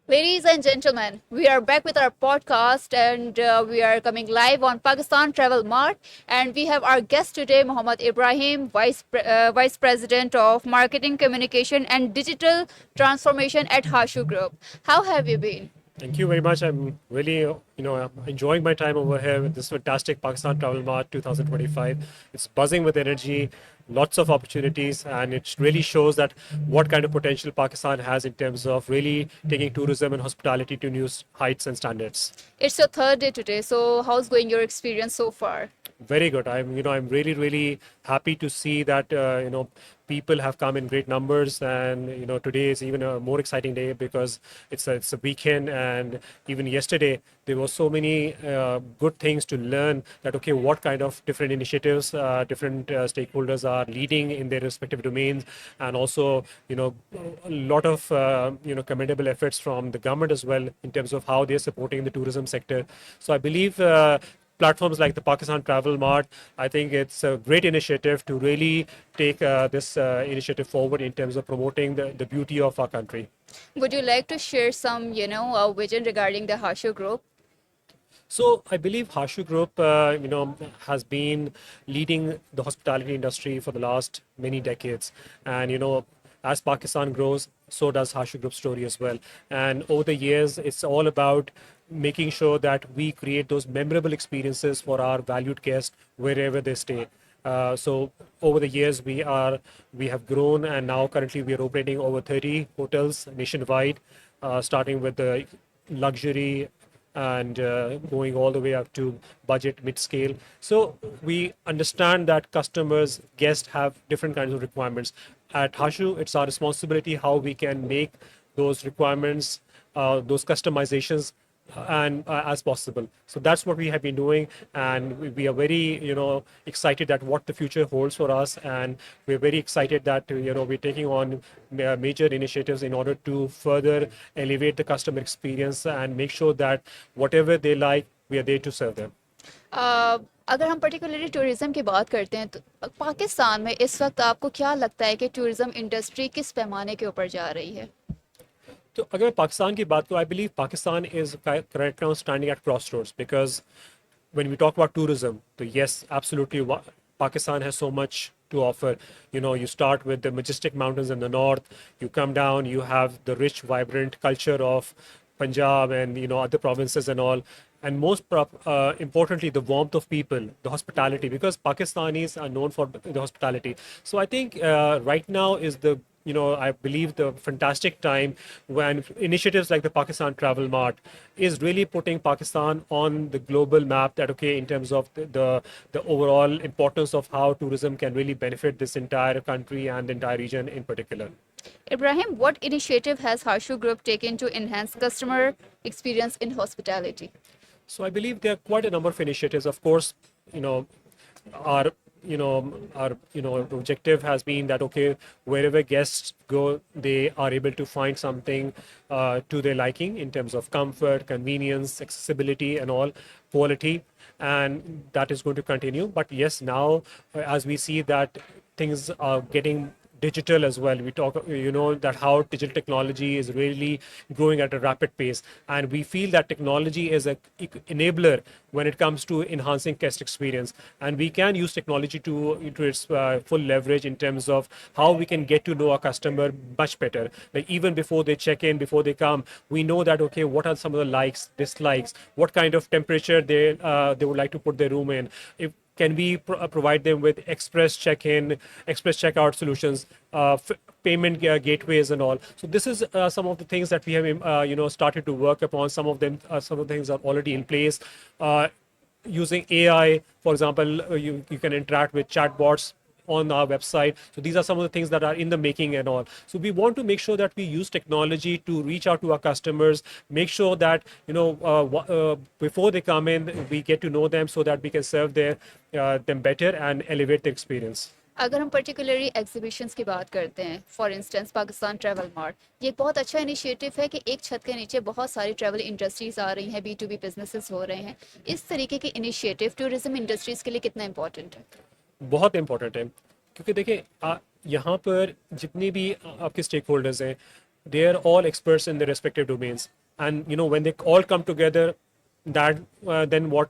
Ladies and gentlemen, we are back with our podcast and we are coming live on Pakistan Travel Mart. And we have our guest today, Mohammad Ibrahim, Vice President of Marketing, Communication and Digital Transformation at Hashu Group. How have you been? Thank you very much. I'm really, enjoying my time over here with this fantastic Pakistan Travel Mart 2025. It's buzzing with energy, lots of opportunities, and it really shows that what kind of potential Pakistan has in terms of really taking tourism and hospitality to new heights and standards. It's your third day today, so how's going your experience so far? Very good. I'm really, really happy to see that, people have come in great numbers. And, today is even a more exciting day because it's a weekend. And even yesterday, there were so many good things to learn that, okay, what kind of different initiatives, different stakeholders are leading in their respective domains. And also, a lot of, commendable efforts from the government as well in terms of how they're supporting the tourism sector. So I believe, platforms like the Pakistan Travel Mart, I think it's a great initiative to really take this initiative forward in terms of promoting the beauty of our country. Would you like to share some, vision regarding the Hashu Group? So I believe Harshu Group, has been leading the hospitality industry for the last many decades. And, as Pakistan grows, so does Harshu Group's story as well. And over the years, it's all about making sure that we create those memorable experiences for our valued guests wherever they stay. So over the years, we have grown, and now currently we are operating over 30 hotels nationwide, starting with the luxury and going all the way up to budget mid-scale. So we understand that customers, guests have different kinds of requirements. At Hashu, it's our responsibility how we can make those requirements, those customizations, and as possible. So that's what we have been doing, and we are very, excited at what the future holds for us, and we're very excited that we're taking on major initiatives in order to further elevate the customer experience and make sure that whatever they like, we are there to serve them. अ, अगर हम particularly tourism की बात करते हैं तो पाकिस्तान में इस वक्त आपको क्या लगता है कि टूरिज्म इंडस्ट्री किस पैमाने के ऊपर जा रही है? तो अगर मैं पाकिस्तान की बात करूँ, I believe Pakistan is right now standing at crossroads because when we talk about tourism, so yes, absolutely, Pakistan has so much to offer. You start with the majestic mountains in the north, you come down, you have the rich, vibrant culture of Punjab and other provinces and all. And most importantly, the warmth of people, the hospitality, because Pakistanis are known for the hospitality. So I think right now is the I believe the fantastic time when initiatives like the Pakistan Travel Mart is really putting Pakistan on the global map. That okay, in terms of the overall importance of how tourism can really benefit this entire country and the entire region in particular. Ibrahim, what initiative has Harshu Group taken to enhance customer experience in hospitality? So I believe there are quite a number of initiatives. Of course, you know, our our objective has been that okay, wherever guests go, they are able to find something to their liking in terms of comfort, convenience, accessibility, and all quality, and that is going to continue. But yes, now as we see that things are getting digital as well. We talk, that how digital technology is really growing at a rapid pace, and we feel that technology is a enabler when it comes to enhancing guest experience, and we can use technology to its full leverage in terms of how we can get to know our customer much better. Like even before they check in, before they come, we know that okay, what are some of the likes, dislikes, what kind of temperature they would like to put their room in. If can we provide them with express check-in, express checkout solutions, payment gateways, and all? So this is some of the things that we have, started to work upon. Some of them, some of the things are already in place. Using AI, for example, you can interact with chatbots on our website. So these are some of the things that are in the making and all. So we want to make sure that we use technology to reach out to our customers, make sure that before they come in, we get to know them so that we can serve them better and elevate the experience. अगर हम particularly exhibitions की बात करते हैं, for instance Pakistan travel mart, ये एक बहुत अच्छा इनिशिएटिव है कि एक छत के नीचे बहुत सारी ट्रैवल इंडस्ट्रीज आ रही हैं, बी टू बी बिजनेसेस हो रहे हैं। इस तरीके के इनिशिएटिव टूरिज्म इंडस्ट्रीज के लिए कितना इंपॉर्टेंट है? बहुत इंपॉर्टेंट है, क्योंकि देखिए यहाँ पर जितने भी आपके स्टेक होल्डर्स हैं, they're all experts in their respective domains. And when they all come together, that then what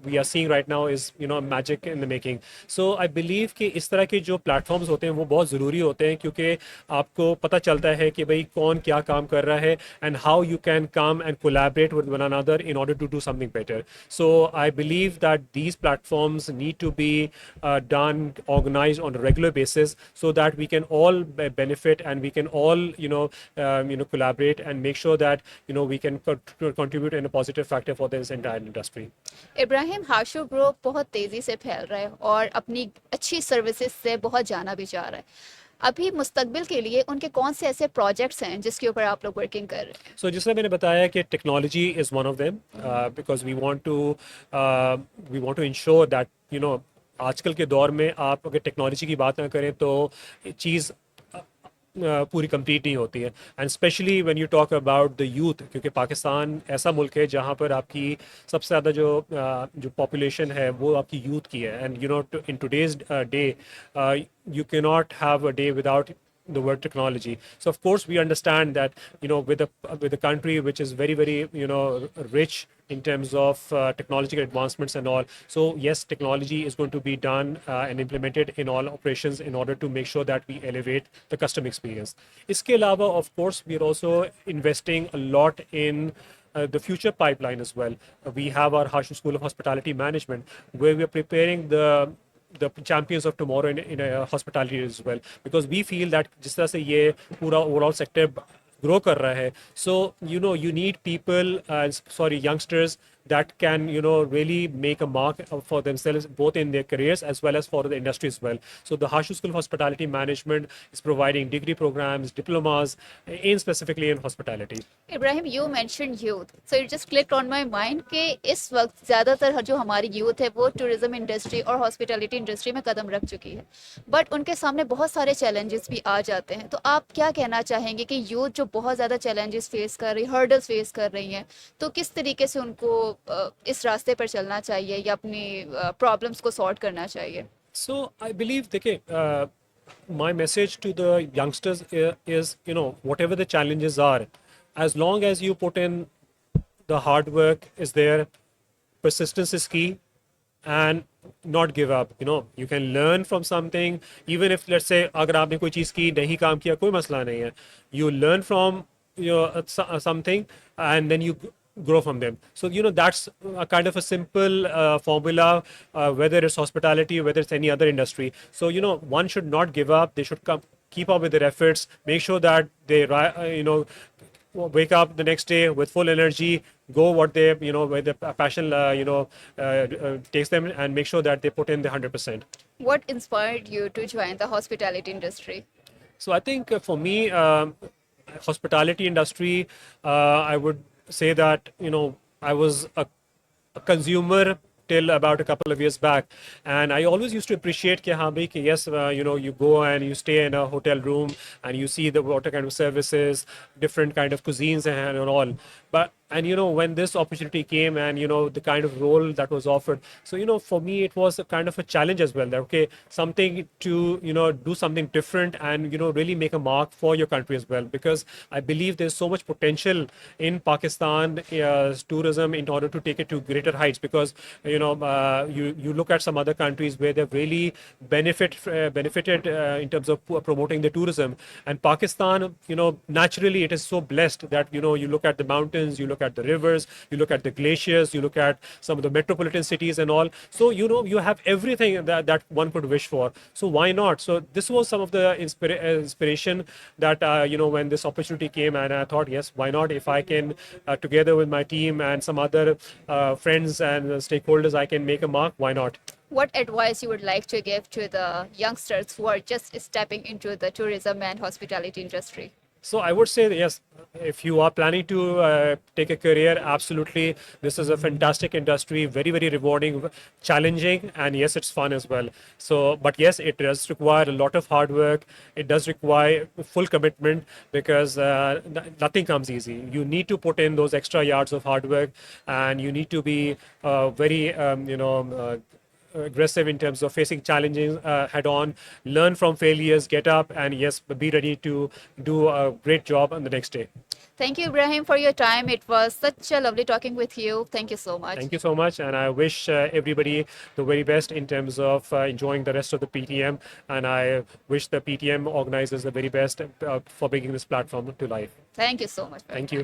we are seeing right now is magic in the making. So I believe कि इस तरह के जो platforms होते हैं वो बहुत ज़रूरी होते हैं, क्योंकि आपको पता चलता है कि भाई कौन क्या काम कर रहा है, and how you can come and collaborate with one another in order to do something better. So I believe that these platforms need to be done, organized on a regular basis, so that we can all benefit, and we can all collaborate and make sure that we can contribute in a positive factor for this entire industry. Ibrahim, Hashu group बहुत तेज़ी से फैल रहा है और अपनी अच्छी services से बहुत जाना भी चाह रहा है। अभी मुस्तकबिल के लिए उनके कौन से ऐसे प्रोजेक्ट्स हैं जिसके ऊपर आप लोग वर्किंग कर रहे हैं? So जिसमें मैंने बताया कि technology is one of them, because we want to ensure that आजकल के दौर में आप अगर टेक्नोलॉजी की बात ना करें तो चीज़ पूरी कंप्लीट नहीं होती है, and specially when you talk about the youth, क्योंकि पाकिस्तान ऐसा मुल्क है जहाँ पर आपकी सबसे ज़्यादा जो पॉपुलेशन है वो आपकी यूथ की है, and in today's day you cannot have a day without the word technology. So of course we understand that with a country which is very very rich in terms of technological advancements and all. So yes, technology is going to be done and implemented in all operations in order to make sure that we elevate the customer experience. Iske alawa, of course, we are also investing a lot in the future pipeline as well. We have our Hashu School of Hospitality Management, where we are preparing the champions of tomorrow in hospitality as well, because we feel that जिस तरह से ये पूरा overall sector grow कर रहा है, so you need people, youngsters that can really make a mark for themselves, both in their careers as well as for the industry as well. So the Hashu School of Hospitality Management is providing degree programs, diplomas in specifically in hospitality. Ibrahim, you mention youth, so it just clicked on my mind कि इस वक्त ज़्यादातर जो हमारी youth है वो tourism industry और hospitality industry में कदम रख चुकी है, बट उनके सामने बहुत सारे चैलेंजेस भी आ जाते हैं। तो आप क्या कहना चाहेंगे कि यूथ जो बहुत ज़्यादा चैलेंजेस फेस कर रही, हर्डल्स फेस कर रही हैं, तो किस तरीके से उनको इस रास्ते पर चलना चाहिए या अपनी प्रॉब्लम्स को सॉर्ट करना चाहिए? So I believe, देखिए, my message to the youngsters is, whatever the challenges are, as long as you put in the hard work is there, persistence is key, and not give up. You can learn from something, even if, let's say, अगर आपने कोई चीज़ की नहीं काम किया, कोई मसला नहीं है. You learn from something, and then you grow from them. So that's a kind of a simple formula, whether it's hospitality, whether it's any other industry. So one should not give up. They should keep up with their efforts, make sure that they wake up the next day with full energy, go what they where the passion takes them, and make sure that they put in the 100%. What inspired you to join the hospitality industry? So I think for me, hospitality industry, I would say that I was a consumer till about a couple of years back, and I always used to appreciate कि हाँ भाई कि yes, you go and you stay in a hotel room and you see the what kind of services, different kind of cuisines and all. But when this opportunity came, and the kind of role that was offered, so for me it was a kind of a challenge as well, that okay, something to do something different and really make a mark for your country as well, because I believe there's so much potential in Pakistan tourism in order to take it to greater heights, because you look at some other countries where they've really benefited in terms of promoting the tourism, and Pakistan, naturally it is so blessed that you look at the mountains, you look at the rivers, you look at the glaciers, you look at some of the metropolitan cities and all. So you have everything that one could wish for. So why not? So this was some of the inspiration that when this opportunity came, and I thought, yes, why not? If I can together with my team and some other friends and stakeholders, I can make a mark, why not? What advice you would like to give to the youngsters who are just stepping into the tourism and hospitality industry? So I would say that yes, if you are planning to take a career, absolutely, this is a fantastic industry, very, very rewarding, challenging, and yes, it's fun as well. So, but yes, it does require a lot of hard work. It does require full commitment, because nothing comes easy. You need to put in those extra yards of hard work, and you need to be very, aggressive in terms of facing challenges head on, learn from failures, get up, and yes, be ready to do a great job on the next day. Thank you, Ibrahim, for your time. It was such a lovely talking with you. Thank you so much. Thank you so much, and I wish everybody the very best in terms of enjoying the rest of the PTM, and I wish the PTM organizers the very best for bringing this platform to life. Thank you so much. Thank you.